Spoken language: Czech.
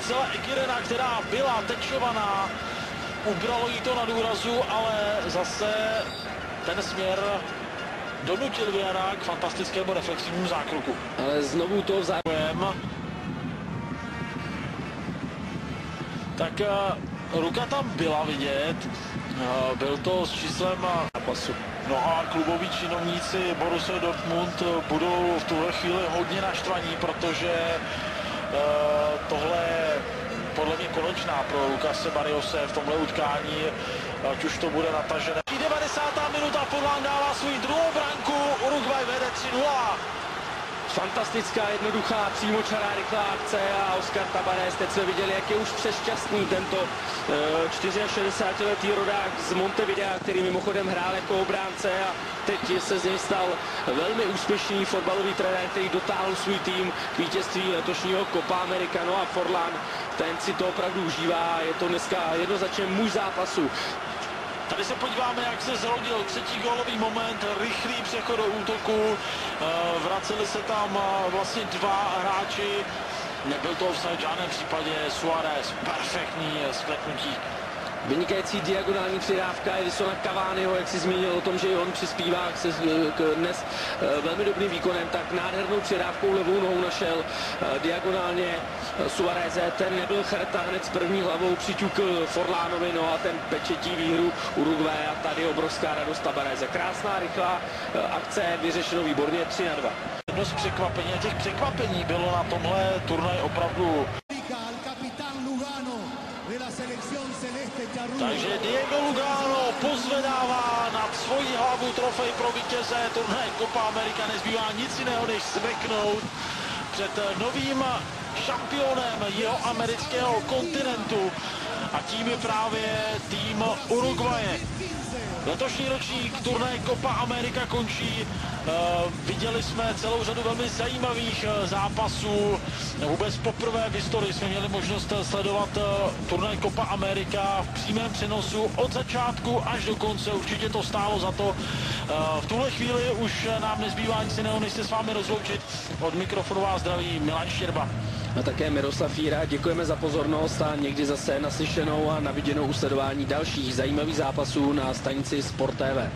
zcela Ekirena, která byla tečovaná, ubralo jí to na důrazu, ale zase ten směr donutil Viera k fantastickému reflexivnímu zákroku. Ale znovu to vzájem. Tak ruka tam byla vidět, byl to s číslem pasu. No a kluboví činovníci Borussia Dortmund budou v tuhle chvíli hodně naštvaní, protože tohle je podle mě konečná pro Lukase Barriose v tomhle utkání, ať už to bude natažené. 90. minuta, Forlán dává svou druhou branku, Uruguay vede 3-0. Fantastická, jednoduchá, přímočará, rychlá akce a Oscar Tabarez, teď jsme viděli, jak je už přesčasný tento 64letý rodák z Montevidea, který mimochodem hrál jako obránce a teď se z něj stal velmi úspěšný fotbalový trenér, který dotáhl svůj tým k vítězství letošního Copa America. No a Forlán, ten si to opravdu užívá, je to dneska jednoznačně muž zápasu. Tady se podíváme, jak se zrodil třetí gólový moment, rychlý přechod do útoku, vraceli se tam vlastně dva hráči, nebyl to offside v žádném případě, Suárez, perfektní spletnutí. Vynikající diagonální přidávka Edisona Cavaniho, jak si zmínil o tom, že i on přispívá dnes velmi dobrým výkonem, tak nádhernou přidávkou levou nohou našel diagonálně Suáreze, ten nebyl chrta, hned s první hlavou přiťukl Forlánovi, no a ten pečetí výhru Uruguay a tady obrovská radost Tabareze. Krásná, rychlá akce, vyřešeno výborně 3-2. Jedno z překvapení, a těch překvapení bylo na tomhle turnaj opravdu. Takže Diego Lugano pozvedává nad svoji hlavu trofej pro vítěze turnaje Copa America. Nezbývá nic jiného, než smeknout před novým šampionem jeho amerického kontinentu. A tím je právě tým Uruguaye. Letošní ročník turnaje Copa America končí. Viděli jsme celou řadu velmi zajímavých zápasů. Vůbec poprvé v historii jsme měli možnost sledovat turnaj Copa America v přímém přenosu od začátku až do konce. Určitě to stálo za to. V tuhle chvíli už nám nezbývá nic jiného, než se s vámi rozloučit. Od mikrofonu vás zdraví Milan Štěrba. A také Miroslav Jíra, děkujeme za pozornost a někdy zase naslyšenou a naviděnou u sledování dalších zajímavých zápasů na stanici Sport TV.